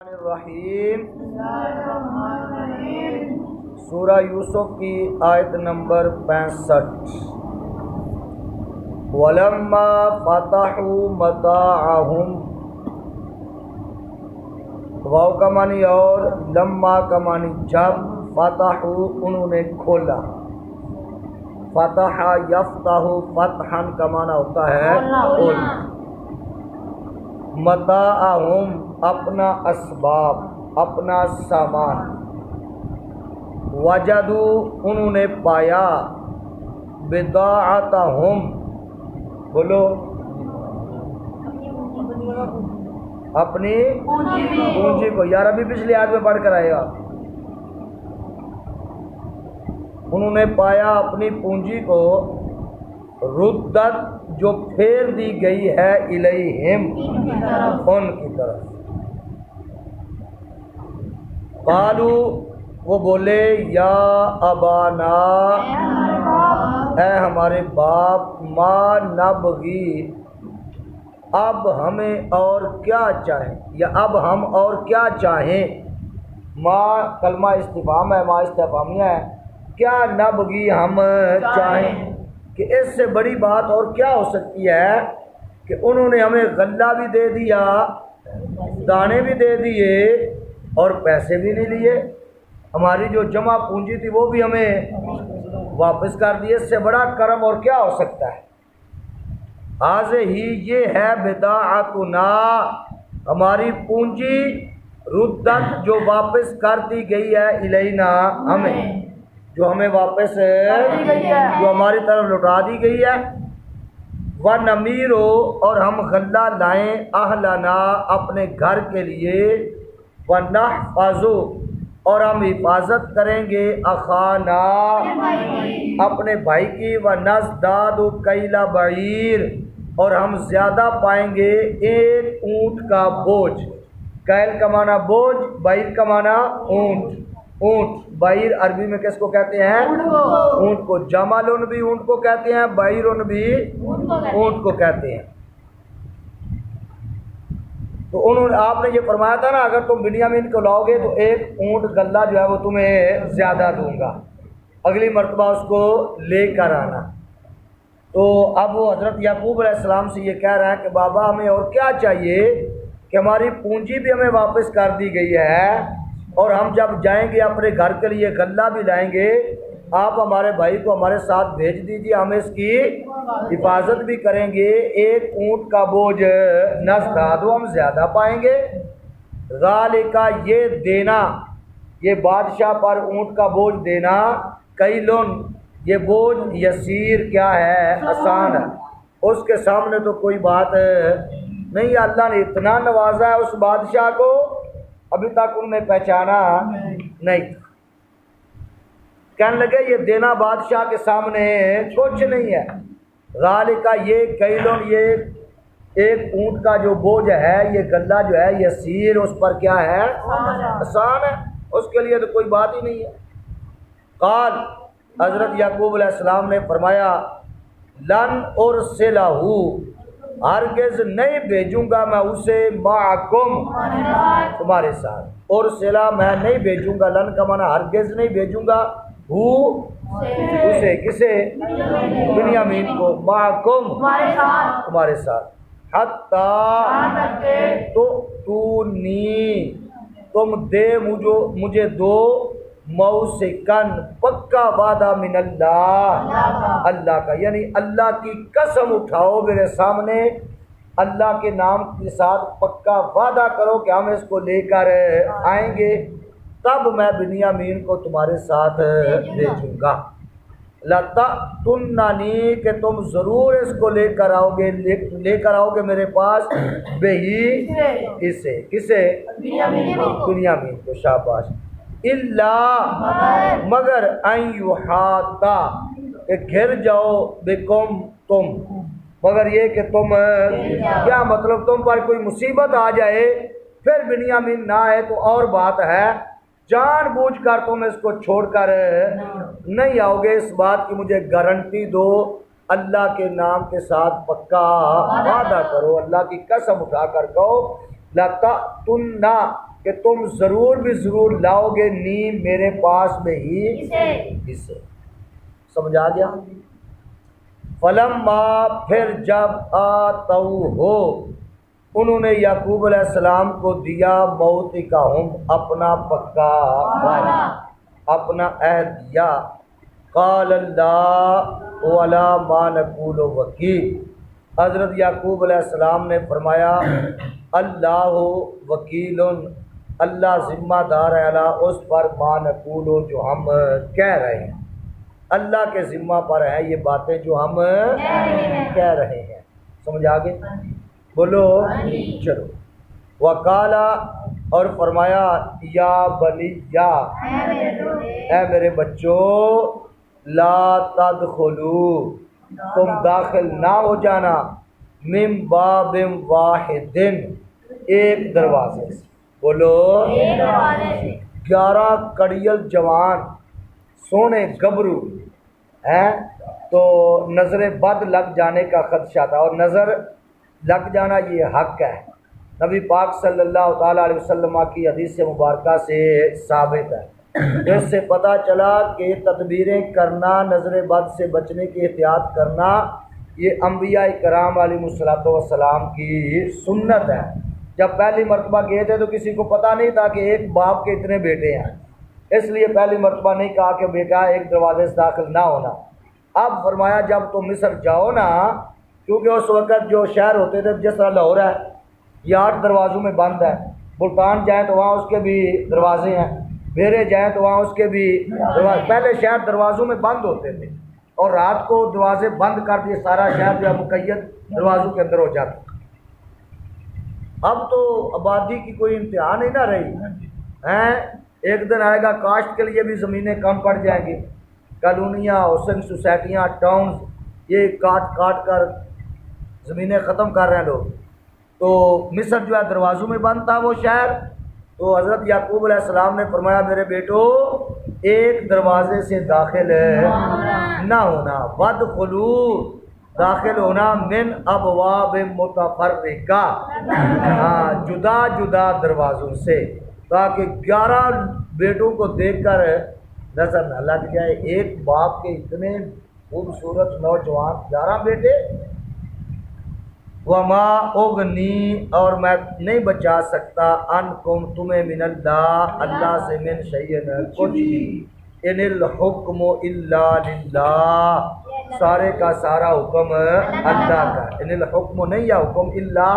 الرحیم سورہ یوسف کی آیت نمبر 65۔ وَلَمَّا فَتَحُوا مَتَاعَهُمْ، واو کا معنی اور لما کا معنی جب، فتحوا انہوں نے کھولا، فتح یفتح فتحا کا معنی ہوتا ہے کھولنا، متاعہم اپنا اسباب، اپنا سامان، وجدو انہوں نے پایا، بضاعتہم بولو اپنی پونجی کو، یار ابھی پچھلی آیت میں پڑھ کر آئے گا، انہوں نے پایا اپنی پونجی کو، ردت جو پھیر دی گئی ہے، الیہم ان کی طرف، قالو وہ بولے، یا ابانا اے ہمارے باپ، ما نبغی اب ہمیں اور کیا چاہیں، یا اب ہم اور کیا چاہیں، ما کلمہ استفہام ہے، ما استفہامیہ ہے، کیا نبغی ہم چاہیں، کہ اس سے بڑی بات اور کیا ہو سکتی ہے کہ انہوں نے ہمیں غلہ بھی دے دیا، دانے بھی دے دیے اور پیسے بھی نہیں لیے، ہماری جو جمع پونجی تھی وہ بھی ہمیں واپس کر دیے، اس سے بڑا کرم اور کیا ہو سکتا ہے۔ حاضر ہی یہ ہے بضاعتنا ہماری پونجی، ردت جو واپس کر دی گئی ہے، الینا ہمیں، جو ہمیں واپس جو ہماری طرف لوٹا دی گئی ہے، وَنَمِيرُ اور ہم غلہ لائیں، اہلنا اپنے گھر کے لیے، وَنَحْفَظُ اور ہم حفاظت کریں گے، اخانا اپنے بھائی کی، وَنَزْدَادُ كَيْلَ بَعِيرٍ اور ہم زیادہ پائیں گے ایک اونٹ کا بوجھ، کیل کا معنی بوجھ، بعیر کا معنی اونٹ، اونٹ بعیر عربی میں کس کو کہتے ہیں؟ اونٹ کو، جمل بھی اونٹ کو کہتے ہیں، بعیر بھی اونٹ کو کہتے ہیں۔ تو انہوں نے آپ نے یہ فرمایا تھا نا، اگر تم بنیامین کو لاؤ گے تو ایک اونٹ غلہ جو ہے وہ تمہیں زیادہ دوں گا، اگلی مرتبہ اس کو لے کر آنا۔ تو اب وہ حضرت یعقوب علیہ السلام سے یہ کہہ رہا ہے کہ بابا ہمیں اور کیا چاہیے کہ ہماری پونجی بھی ہمیں واپس کر دی گئی ہے، اور ہم جب جائیں گے اپنے گھر کے لیے غلہ بھی لائیں گے، آپ ہمارے بھائی کو ہمارے ساتھ بھیج دیجیے، ہم اس کی حفاظت بھی کریں گے، ایک اونٹ کا بوجھ نزداد ہم زیادہ پائیں گے، ذالک یہ دینا، یہ بادشاہ پر اونٹ کا بوجھ دینا، کیلن یہ بوجھ، یسیر کیا ہے، آسان ہے، اس کے سامنے تو کوئی بات نہیں، اللہ نے اتنا نوازا ہے اس بادشاہ کو، ابھی تک انہوں نے پہچانا نہیں تھا، کہنے لگے یہ دینا بادشاہ کے سامنے کچھ نہیں ہے، ذالک یہ کیلن یہ ایک اونٹ کا جو بوجھ ہے، یہ غلہ جو ہے، یسیر اس پر کیا ہے، آسان ہے، اس کے لیے تو کوئی بات ہی نہیں ہے۔ قال حضرت یعقوب علیہ السلام نے فرمایا، لن ارسلہ ہرگز نہیں بھیجوں گا میں اسے، معکم تمہارے ساتھ، ارسلہ میں نہیں بھیجوں گا، لن کا معنی ہرگز نہیں بھیجوں گا، اسے کسے، بنیامین کو، معکم تمہارے ساتھ، حتی تؤتونی تم دے مجھے دو، موثقاً پکا وعدہ، من اللہ اللہ کا، یعنی اللہ کی قسم اٹھاؤ میرے سامنے، اللہ کے نام کے ساتھ پکا وعدہ کرو کہ ہم اس کو لے کر آئیں گے، تب میں بنیامین کو تمہارے ساتھ بھیجوں گا، لَتَأْتُنَّنِي کہ تم ضرور اس کو لے کر آؤ گے میرے پاس، بہی اسے، کسے، بنیامین کو، شاباش، الا مگر ان یحاطا کہ گھر جاؤ، بکم تم، مگر یہ کہ تم کیا مطلب تم پر کوئی مصیبت آ جائے، پھر بنیامین نہ آئے تو اور بات ہے، جان بوجھ کر تم اس کو چھوڑ کر نہیں آؤ گے، اس بات کی مجھے گارنٹی دو، اللہ کے نام کے ساتھ پکا وعدہ کرو، اللہ کی قسم اٹھا کر کہو لَتَأْتُنَّا کہ تم ضرور بھی ضرور لاؤ گے نیم میرے پاس میں ہی اسے. سمجھ آ گیا؟ فلما پھر جب آتو ہو انہوں نے یعقوب علیہ السلام کو دیا موثقہم اپنا پکا وعدہ، اپنا عہد دیا. قال اللہ ولا ما نقول وکیل، حضرت یعقوب علیہ السلام نے فرمایا اللہ وکیل، اللہ ذمہ دار ہے علی اس پر ما نقول جو ہم کہہ رہے ہیں، اللہ کے ذمہ پر ہے یہ باتیں جو ہم کہہ رہے ہیں. سمجھ آگے؟ بولو چلو. وقالا اور فرمایا یا بنی یا اے میرے بچوں لا تدخلوا تم داخل نہ ہو جانا من باب واحد ایک دروازے سے. بولو 11 کڑیل جوان سونے گبرو ہیں تو نظر بد لگ جانے کا خدشہ تھا، اور نظر لگ جانا یہ حق ہے، نبی پاک صلی اللہ تعالیٰ علیہ وسلم کی حدیث مبارکہ سے ثابت ہے. اس سے پتہ چلا کہ تدبیریں کرنا، نظر بد سے بچنے کی احتیاط کرنا، یہ انبیاء کرام علیہ الصلوۃ والسلام کی سنت ہے. جب پہلی مرتبہ گئے تھے تو کسی کو پتہ نہیں تھا کہ ایک باپ کے اتنے بیٹے ہیں، اس لیے پہلی مرتبہ نہیں کہا کہ بیٹا ایک دروازے سے داخل نہ ہونا. اب فرمایا جب تم مصر جاؤ نا، کیونکہ اس وقت جو شہر ہوتے تھے جس طرح لاہور ہے یہ 8 دروازوں میں بند ہے، ملتان جائیں تو وہاں اس کے بھی دروازے ہیں، بھیرے جائیں تو وہاں اس کے بھی دروازے. پہلے شہر دروازوں میں بند ہوتے تھے اور رات کو دروازے بند کر دیے، سارا شہر جو ہے مقید دروازوں کے اندر ہو جاتا. اب تو آبادی کی کوئی انتہا نہیں نہ رہی ہیں. ایک دن آئے گا کاشت کے لیے بھی زمینیں کم پڑ جائیں گی، کالونیاں، ہاؤسنگ سوسائٹیاں، ٹاؤنز یہ کاٹ کاٹ کر زمینیں ختم کر رہے ہیں لوگ. تو مصر جو ہے دروازوں میں بند تھا وہ شہر. تو حضرت یعقوب علیہ السلام نے فرمایا میرے بیٹو ایک دروازے سے داخل نہ ہونا، وادخلوا داخل ہونا من ابواب متفرقہ، جدا جدا دروازوں سے، تاکہ 11 بیٹوں کو دیکھ کر نظر نہ لگ جائے. ایک باپ کے اتنے خوبصورت نوجوان 11 بیٹے. وما اغنی اور میں نہیں بچا سکتا انکم تمہیں من اللہ اللہ سے من شیئن کچھ بھی، ان الحکم الا للہ سارے کا سارا حکم اللہ کا. ان الحکم نہیں یا حکم الا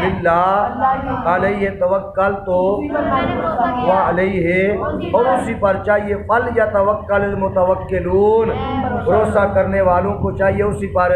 للہ علیہ توکلت وعلیہ اور اسی پر چاہیے فلیتوکل المتوکلون بھروسہ کرنے والوں کو چاہیے اسی پر